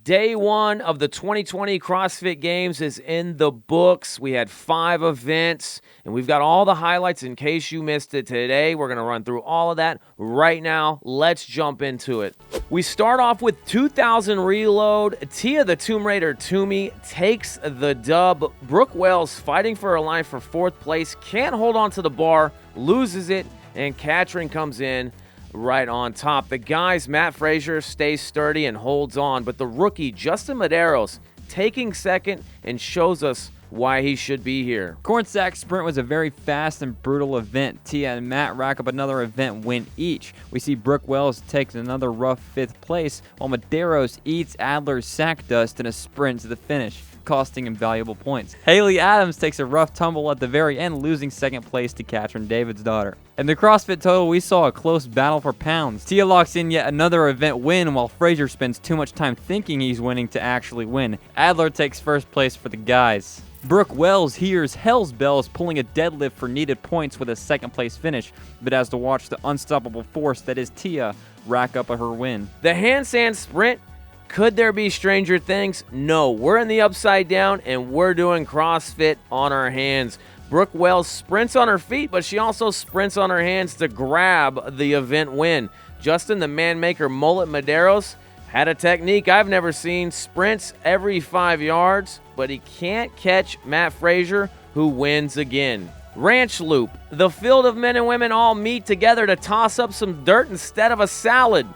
Day one of the 2020 CrossFit Games is in the books. We had 5 events, and we've got all the highlights in case you missed it today. We're going to run through all of that right now. Let's jump into it. We start off with 2,000 reload. Tia the Tomb Raider Toomey takes the dub. Brooke Wells fighting for her life for 4th place. Can't hold on to the bar, loses it, and Katrin comes in right on top. The guys, Matt Frazier stays sturdy and holds on, but the rookie, Justin Medeiros, taking 2nd and shows us why he should be here. Handstand Sprint was a very fast and brutal event. Tia and Matt rack up another event win each. We see Brooke Wells takes another rough 5th place, while Medeiros eats Adler's sack dust in a sprint to the finish, costing him valuable points. Haley Adams takes a rough tumble at the very end, losing 2nd place to Katrin David's daughter. In the CrossFit Total, we saw a close battle for pounds. Tia locks in yet another event win, while Frazier spends too much time thinking he's winning to actually win. Adler takes 1st place for the guys. Brooke Wells hears Hell's Bells pulling a deadlift for needed points with a 2nd place finish, but has to watch the unstoppable force that is Tia rack up her win. The Handstand Sprint. Could there be stranger things? No, we're in the upside down and we're doing CrossFit on our hands. Brooke Wells sprints on her feet, but she also sprints on her hands to grab the event win. Justin the Man-Maker Mullet Medeiros had a technique I've never seen, sprints every 5 yards, but he can't catch Matt Frazier, who wins again. Ranch Loop. The field of men and women all meet together to toss up some dirt instead of a salad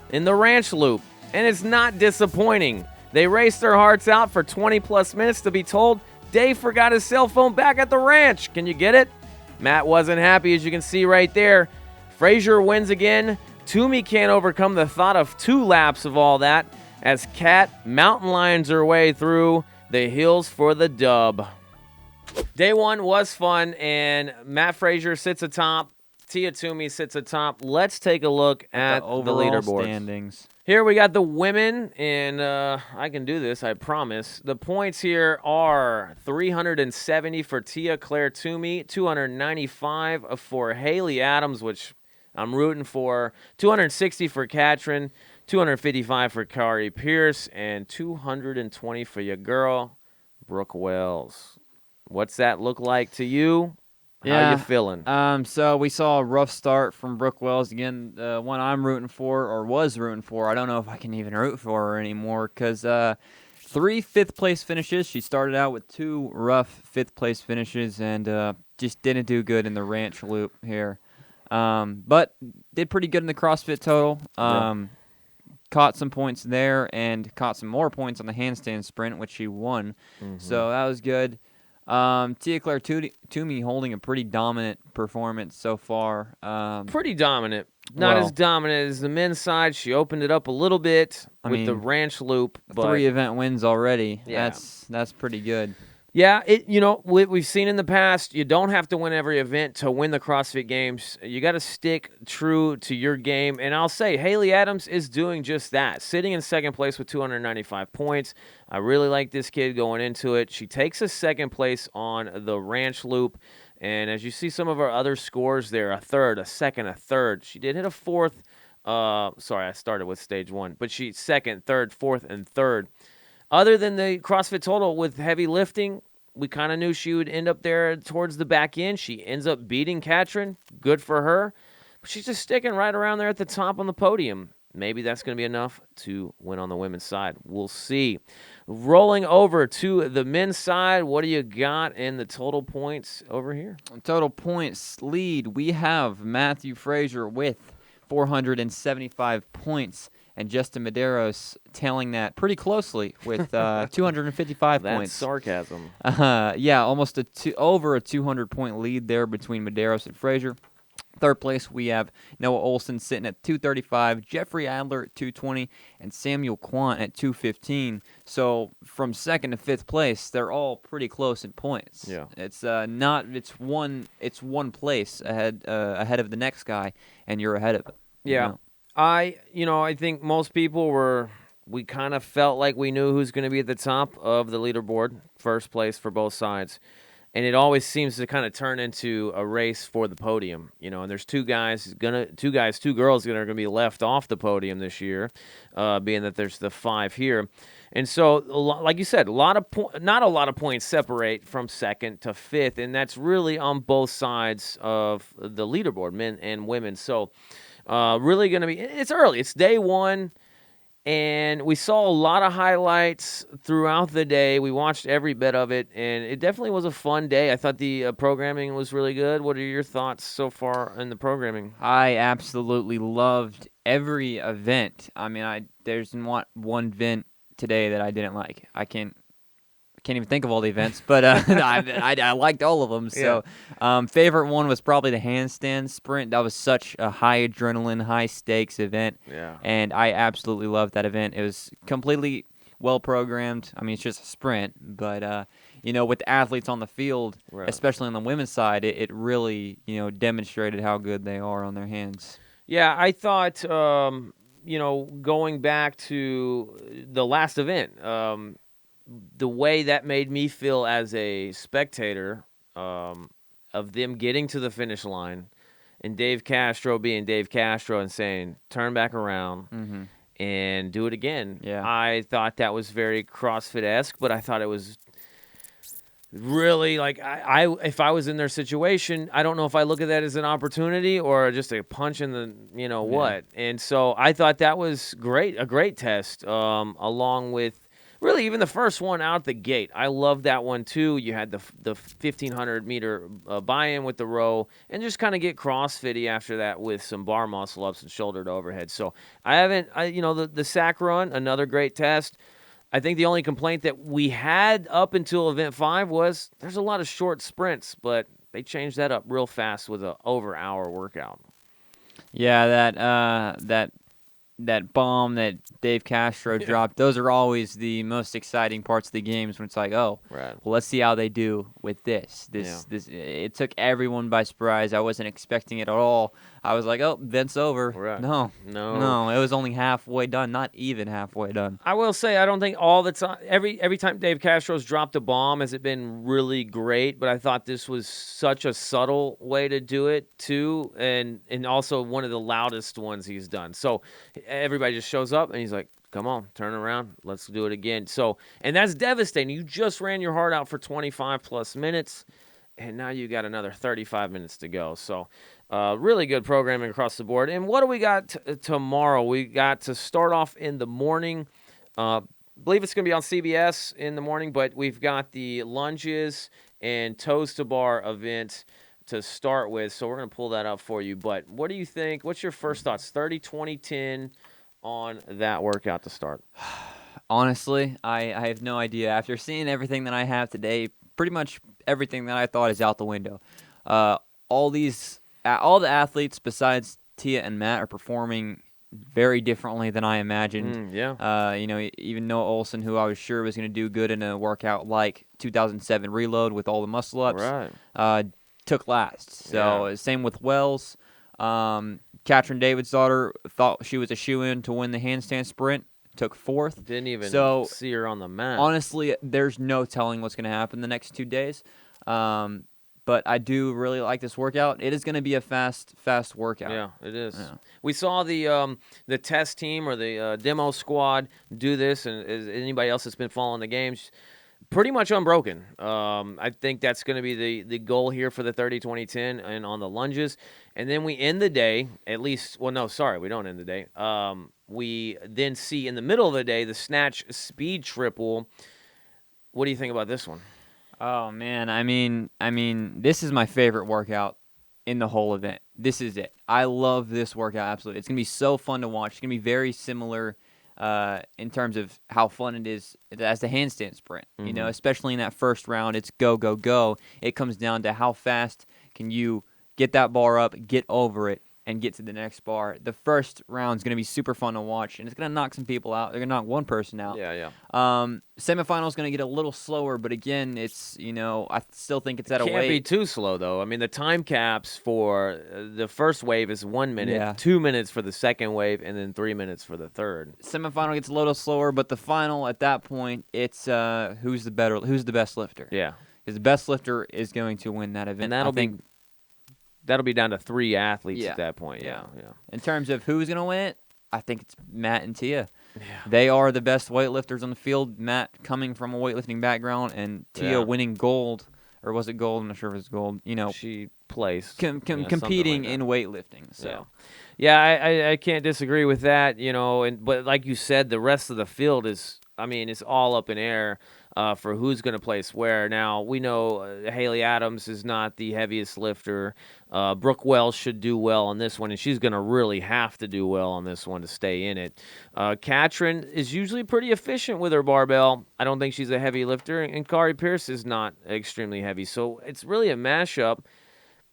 in the Ranch Loop. And it's not disappointing. They race their hearts out for 20-plus minutes to be told Dave forgot his cell phone back at the ranch. Can you get it? Matt wasn't happy, as you can see right there. Frazier wins again. Toomey can't overcome the thought of 2 laps of all that as Kat mountain lions her way through the hills for the dub. Day one was fun, and Matt Frazier sits atop. Tia Toomey sits atop. Let's take a look at the leaderboard standings. Here we got the women, and I can do this, I promise. The points here are 370 for Tia Claire Toomey, 295 for Haley Adams, which I'm rooting for, 260 for Katrin, 255 for Kari Pierce, and 220 for your girl, Brooke Wells. What's that look like to you? How you feeling? So we saw a rough start from Brooke Wells. Again, the one I'm rooting for, or was rooting for. I don't know if I can even root for her anymore, because 3 5th-place finishes. She started out with 2 rough 5th-place finishes and just didn't do good in the ranch loop here. But did pretty good in the CrossFit Total. Caught some points there and caught some more points on the handstand sprint, which she won. So that was good. Tia Claire Toomey holding a pretty dominant performance so far. Pretty dominant. Not as dominant as the men's side. She opened it up a little bit with the ranch loop. But 3 event wins already. Yeah. That's pretty good. Yeah, we've seen in the past, you don't have to win every event to win the CrossFit Games. You got to stick true to your game. And I'll say, Haley Adams is doing just that, sitting in 2nd place with 295 points. I really like this kid going into it. She takes a 2nd place on the ranch loop. And as you see some of our other scores there, a 3rd, a 2nd, a 3rd. She did hit a 4th. Sorry, I started with stage 1. But she 2nd, 3rd, 4th, and 3rd. Other than the CrossFit Total with heavy lifting, we kind of knew she would end up there towards the back end. She ends up beating Katrin. Good for her. But she's just sticking right around there at the top on the podium. Maybe that's going to be enough to win on the women's side. We'll see. Rolling over to the men's side, what do you got in the total points over here? Total points lead, we have Matthew Frazier with 475 points. And Justin Medeiros tailing that pretty closely with 255 That's points. Sarcasm. Yeah, almost over a 200-point lead there between Medeiros and Frazier. 3rd place, we have Noah Olson sitting at 235, Jeffrey Adler at 220, and Samuel Quant at 215. So from 2nd to 5th place, they're all pretty close in points. Yeah, it's one place ahead of the next guy, and you're ahead of it. Yeah. I think most people we kind of felt like we knew who's going to be at the top of the leaderboard, 1st place for both sides. and it always seems to kind of turn into a race for the podium, and there's two girls that are going to be left off the podium this year, being that there's the 5 here. And so, like you said, not a lot of points separate from second to fifth, and that's really on both sides of the leaderboard, men and women. So, really going to be, it's early. It's day 1. And we saw a lot of highlights throughout the day. We watched every bit of it, and it definitely was a fun day. I thought the programming was really good. What are your thoughts so far in the programming? I absolutely loved every event. I mean, there's not one event today that I didn't like. I can't even think of all the events, but I liked all of them. So, favorite one was probably the handstand sprint. That was such a high adrenaline, high stakes event. Yeah. And I absolutely loved that event. It was completely well programmed. I mean, it's just a sprint, but with the athletes on the field, especially on the women's side, it really demonstrated how good they are on their hands. Yeah, I thought going back to the last event. The way that made me feel as a spectator of them getting to the finish line and Dave Castro being Dave Castro and saying, turn back around and do it again. Yeah. I thought that was very CrossFit-esque, but I thought it was really like if I was in their situation, I don't know if I look at that as an opportunity or just a punch in the, what. And so I thought that was a great test along with really, even the first one out the gate, I loved that one too. You had the 1,500-meter buy-in with the row, and just kind of get CrossFit-y after that with some bar muscle-ups and shoulder to overhead. So the sack run, another great test. I think the only complaint that we had up until Event 5 was there's a lot of short sprints, but they changed that up real fast with an over-hour workout. Yeah, that bomb that Dave Castro dropped, those are always the most exciting parts of the games when it's like, well, let's see how they do with this. It took everyone by surprise. I wasn't expecting it at all. I was like, oh, event's over. Right. No, it was only halfway done, not even halfway done. I will say I don't think all the time, every time Dave Castro's dropped a bomb has it been really great, but I thought this was such a subtle way to do it too, and also one of the loudest ones he's done. So everybody just shows up and he's like, come on, turn around, let's do it again. So, and that's devastating. You just ran your heart out for 25 plus minutes, and now you got another 35 minutes to go. So really good programming across the board. And what do we got tomorrow? We got to start off in the morning. Believe it's going to be on CBS in the morning, but we've got the lunges and toes to bar event to start with. So we're going to pull that up for you. But what do you think? What's your first thoughts? 30, 20, 10 on that workout to start. Honestly, I have no idea. After seeing everything that I have today, pretty much everything that I thought is out the window. All the athletes besides Tia and Matt are performing very differently than I imagined. Even Noah Olson, who I was sure was going to do good in a workout like 2007 Reload with all the muscle ups, took last. So same with Wells. Katrin David's daughter thought she was a shoo-in to win the handstand sprint. Took fourth. Didn't even see her on the mat. Honestly, there's no telling what's going to happen the next 2 days. But I do really like this workout. It is going to be a fast workout. Yeah, it is. Yeah. We saw the test team or the demo squad do this, and anybody else that's been following the games, pretty much unbroken. I think that's going to be the goal here for the 30, 20, 10 and on the lunges. And then we end the day, at least, well, no, sorry, we don't end the day. We then see in the middle of the day the Snatch speed triple. What do you think about this one? Oh, man, I mean, this is my favorite workout in the whole event. This is it. I love this workout, absolutely. It's going to be so fun to watch. It's going to be very similar in terms of how fun it is as the handstand sprint. Mm-hmm. You know, especially in that first round, it's go, go, go. It comes down to how fast can you get that bar up, get over it, and get to the next bar. The first round's going to be super fun to watch, and it's going to knock some people out. They're going to knock one person out. Yeah. Semifinal's going to get a little slower, but again, it's, I still think it's at a weight. Can't be too slow, though. I mean, the time caps for the first wave is 1 minute, 2 minutes for the second wave, and then 3 minutes for the third. Semifinal gets a little slower, but the final, at that point, it's who's the best lifter. Yeah. because the best lifter is going to win that event. And that'll be down to 3 athletes Yeah. at that point. Yeah. In terms of who's going to win it, I think it's Matt and Tia. Yeah. They are the best weightlifters on the field. Matt coming from a weightlifting background, and Tia winning gold, or was it gold? I'm not sure if it's gold. She placed. Competing like in weightlifting. So. Yeah, I can't disagree with that. But like you said, the rest of the field is, it's all up in air for who's going to place where. Now, we know Haley Adams is not the heaviest lifter. Brooke Wells should do well on this one, and she's going to really have to do well on this one to stay in it. Katrin is usually pretty efficient with her barbell. I don't think she's a heavy lifter, and Kari Pierce is not extremely heavy. So it's really a mashup.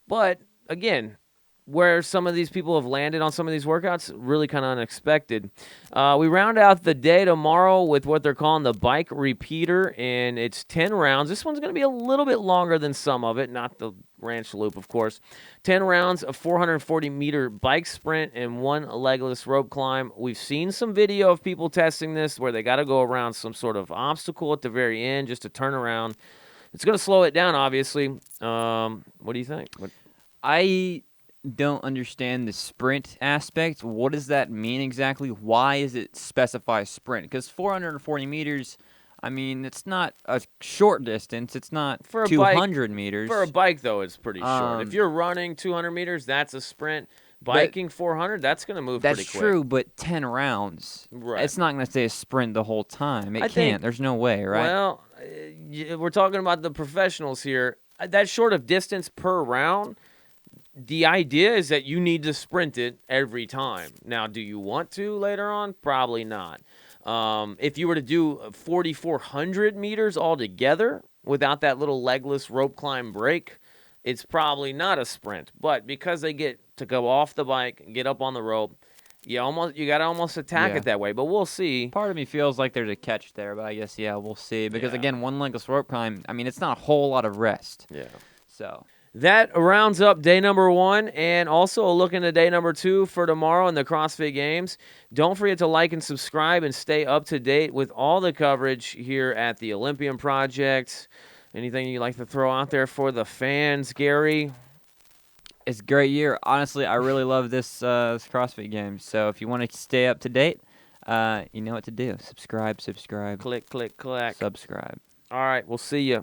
But, again, where some of these people have landed on some of these workouts, really kind of unexpected. We round out the day tomorrow with what they're calling the bike repeater, and it's 10 rounds. This one's going to be a little bit longer than some of it, not the ranch loop, of course. 10 rounds of 440-meter bike sprint and 1 legless rope climb. We've seen some video of people testing this where they got to go around some sort of obstacle at the very end just to turn around. It's going to slow it down, obviously. What do you think? I don't understand the sprint aspect. What does that mean exactly? Why is it specify sprint? Because 440 meters, it's not a short distance. It's not for a 200 bike, meters. For a bike, though, it's pretty short. If you're running 200 meters, that's a sprint. Biking 400, that's going to move pretty quick. That's true, but 10 rounds. Right. It's not going to stay a sprint the whole time. It can't. There's no way, right? Well, we're talking about the professionals here. That short of distance per round, the idea is that you need to sprint it every time. Now, do you want to later on? Probably not. If you were to do 4,400 meters altogether without that little legless rope climb break, it's probably not a sprint. But because they get to go off the bike and get up on the rope, you got to almost attack it that way. But we'll see. Part of me feels like there's a catch there, but I guess, we'll see. Because, again, 1 legless rope climb, it's not a whole lot of rest. Yeah. So that rounds up day number 1, and also a look into day number 2 for tomorrow in the CrossFit Games. Don't forget to like and subscribe and stay up to date with all the coverage here at the Olympian Project. Anything you'd like to throw out there for the fans, Gary? It's a great year. Honestly, I really love this CrossFit Games. So if you want to stay up to date, you know what to do. Subscribe. Click, click, click. Subscribe. All right, we'll see you.